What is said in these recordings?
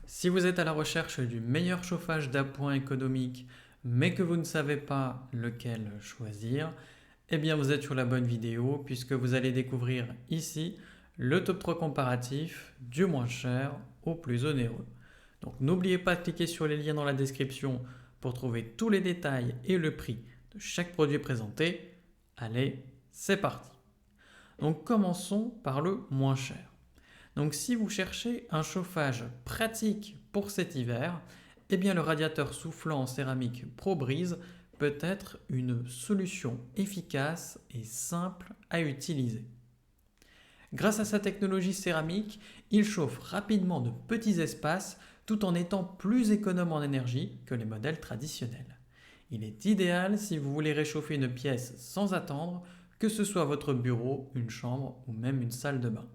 Si vous êtes à la recherche du meilleur chauffage d'appoint économique, mais que vous ne savez pas lequel choisir, eh bien vous êtes sur la bonne vidéo puisque vous allez découvrir ici le top 3 comparatif du moins cher au plus onéreux. Donc n'oubliez pas de cliquer sur les liens dans la description pour trouver tous les détails et le prix de chaque produit présenté. Allez, c'est parti. Donc commençons par le moins cher. Donc si vous cherchez un chauffage pratique pour cet hiver, eh bien le radiateur soufflant en céramique ProBreeze peut être une solution efficace et simple à utiliser. Grâce à sa technologie céramique, il chauffe rapidement de petits espaces tout en étant plus économe en énergie que les modèles traditionnels. Il est idéal si vous voulez réchauffer une pièce sans attendre, que ce soit votre bureau, une chambre ou même une salle de bain.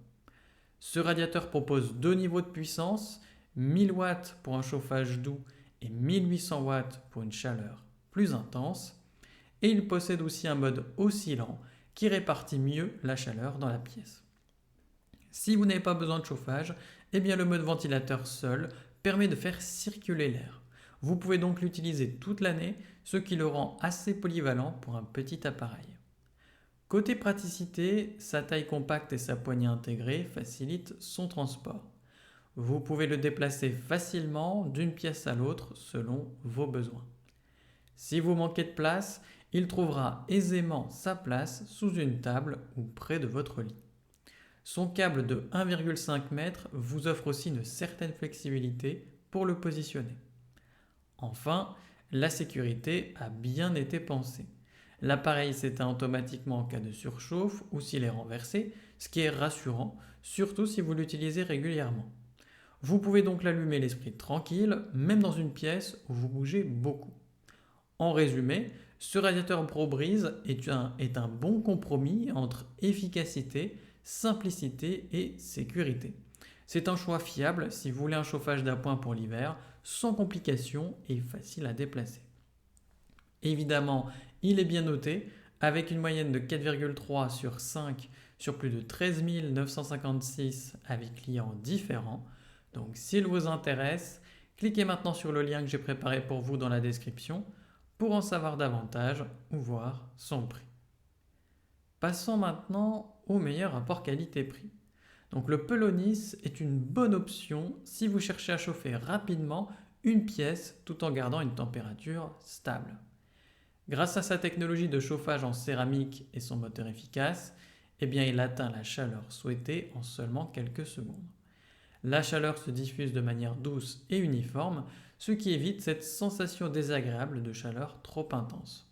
Ce radiateur propose deux niveaux de puissance, 1000 watts pour un chauffage doux et 1800 watts pour une chaleur plus intense. Et il possède aussi un mode oscillant qui répartit mieux la chaleur dans la pièce. Si vous n'avez pas besoin de chauffage, eh bien le mode ventilateur seul permet de faire circuler l'air. Vous pouvez donc l'utiliser toute l'année, ce qui le rend assez polyvalent pour un petit appareil. Côté praticité, sa taille compacte et sa poignée intégrée facilitent son transport. Vous pouvez le déplacer facilement d'une pièce à l'autre selon vos besoins. Si vous manquez de place, il trouvera aisément sa place sous une table ou près de votre lit. Son câble de 1,5 m vous offre aussi une certaine flexibilité pour le positionner. Enfin, la sécurité a bien été pensée. L'appareil s'éteint automatiquement en cas de surchauffe ou s'il est renversé, ce qui est rassurant, surtout si vous l'utilisez régulièrement. Vous pouvez donc l'allumer l'esprit tranquille, même dans une pièce où vous bougez beaucoup. En résumé, ce radiateur ProBreeze est un bon compromis entre efficacité, simplicité et sécurité. C'est un choix fiable si vous voulez un chauffage d'appoint pour l'hiver, sans complications et facile à déplacer. Évidemment, il est bien noté, avec une moyenne de 4,3 sur 5 sur plus de 13 956 avis clients différents. Donc s'il vous intéresse, cliquez maintenant sur le lien que j'ai préparé pour vous dans la description pour en savoir davantage ou voir son prix. Passons maintenant au meilleur rapport qualité-prix. Donc le Pelonis est une bonne option si vous cherchez à chauffer rapidement une pièce tout en gardant une température stable. Grâce à sa technologie de chauffage en céramique et son moteur efficace, eh bien il atteint la chaleur souhaitée en seulement quelques secondes. La chaleur se diffuse de manière douce et uniforme, ce qui évite cette sensation désagréable de chaleur trop intense.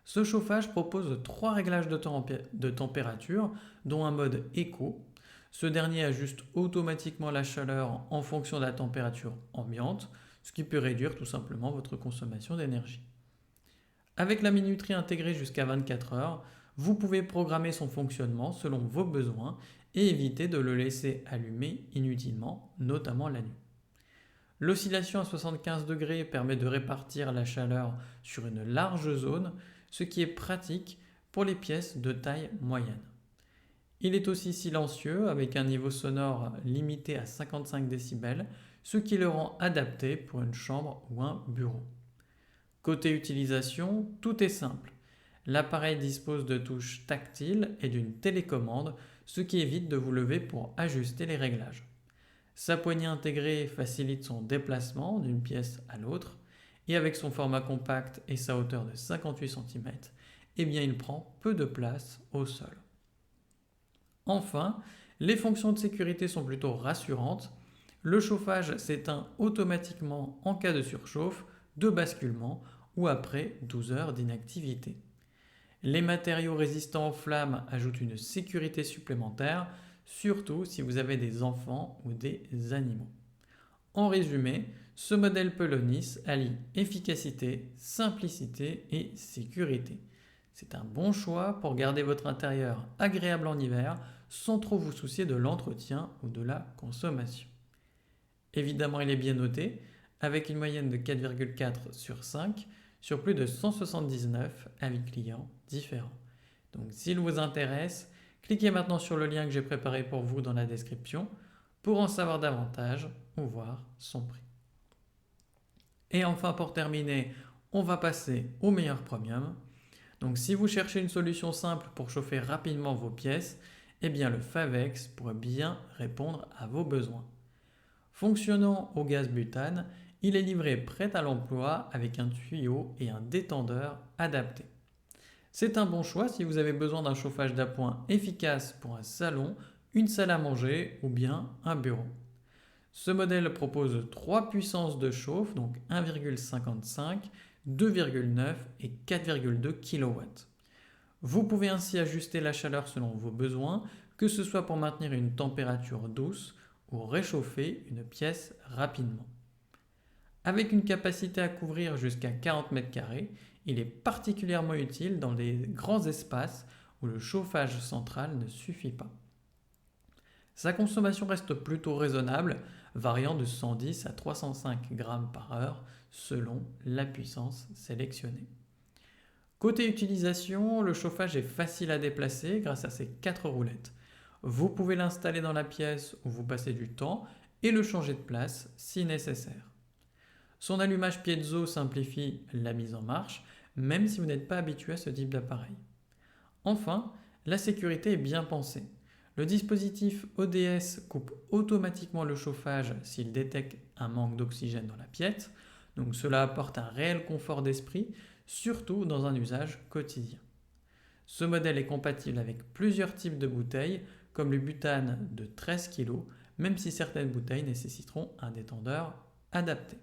Ce chauffage propose trois réglages de température, dont un mode éco. Ce dernier ajuste automatiquement la chaleur en fonction de la température ambiante, ce qui peut réduire tout simplement votre consommation d'énergie. Avec la minuterie intégrée jusqu'à 24 heures, vous pouvez programmer son fonctionnement selon vos besoins et éviter de le laisser allumer inutilement, notamment la nuit. L'oscillation à 75 degrés permet de répartir la chaleur sur une large zone, ce qui est pratique pour les pièces de taille moyenne. Il est aussi silencieux avec un niveau sonore limité à 55 décibels, ce qui le rend adapté pour une chambre ou un bureau. Côté utilisation, tout est simple. L'appareil dispose de touches tactiles et d'une télécommande, ce qui évite de vous lever pour ajuster les réglages. Sa poignée intégrée facilite son déplacement d'une pièce à l'autre et avec son format compact et sa hauteur de 58 cm, eh bien il prend peu de place au sol. Enfin, les fonctions de sécurité sont plutôt rassurantes. Le chauffage s'éteint automatiquement en cas de surchauffe, de basculement ou après 12 heures d'inactivité. Les matériaux résistants aux flammes ajoutent une sécurité supplémentaire, surtout si vous avez des enfants ou des animaux. En résumé, ce modèle Pelonis allie efficacité, simplicité et sécurité. C'est un bon choix pour garder votre intérieur agréable en hiver sans trop vous soucier de l'entretien ou de la consommation. Évidemment, il est bien noté, avec une moyenne de 4,4 sur 5 sur plus de 179 avis clients différents. Donc s'il vous intéresse, cliquez maintenant sur le lien que j'ai préparé pour vous dans la description pour en savoir davantage ou voir son prix. Et enfin, pour terminer, on va passer au meilleur premium. Donc si vous cherchez une solution simple pour chauffer rapidement vos pièces, eh bien le Favex pourrait bien répondre à vos besoins. Fonctionnant au gaz butane, il est livré prêt à l'emploi avec un tuyau et un détendeur adaptés. C'est un bon choix si vous avez besoin d'un chauffage d'appoint efficace pour un salon, une salle à manger ou bien un bureau. Ce modèle propose 3 puissances de chauffe, donc 1,55, 2,9 et 4,2 kW. Vous pouvez ainsi ajuster la chaleur selon vos besoins, que ce soit pour maintenir une température douce ou réchauffer une pièce rapidement. Avec une capacité à couvrir jusqu'à 40 m², il est particulièrement utile dans les grands espaces où le chauffage central ne suffit pas. Sa consommation reste plutôt raisonnable, variant de 110 à 305 g par heure selon la puissance sélectionnée. Côté utilisation, le chauffage est facile à déplacer grâce à ses 4 roulettes. Vous pouvez l'installer dans la pièce où vous passez du temps et le changer de place si nécessaire. Son allumage piezo simplifie la mise en marche, même si vous n'êtes pas habitué à ce type d'appareil. Enfin, la sécurité est bien pensée. Le dispositif ODS coupe automatiquement le chauffage s'il détecte un manque d'oxygène dans la pièce, donc cela apporte un réel confort d'esprit, surtout dans un usage quotidien. Ce modèle est compatible avec plusieurs types de bouteilles, comme le butane de 13 kg, même si certaines bouteilles nécessiteront un détendeur adapté.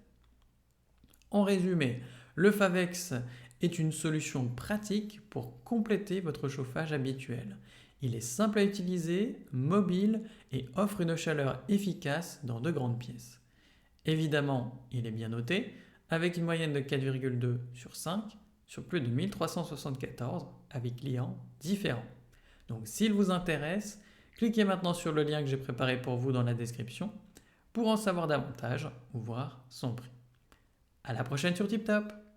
En résumé, le Favex est une solution pratique pour compléter votre chauffage habituel. Il est simple à utiliser, mobile et offre une chaleur efficace dans de grandes pièces. Évidemment, il est bien noté, avec une moyenne de 4,2 sur 5 sur plus de 1374 avec clients différents. Donc s'il vous intéresse, cliquez maintenant sur le lien que j'ai préparé pour vous dans la description pour en savoir davantage ou voir son prix. À la prochaine sur TipTop!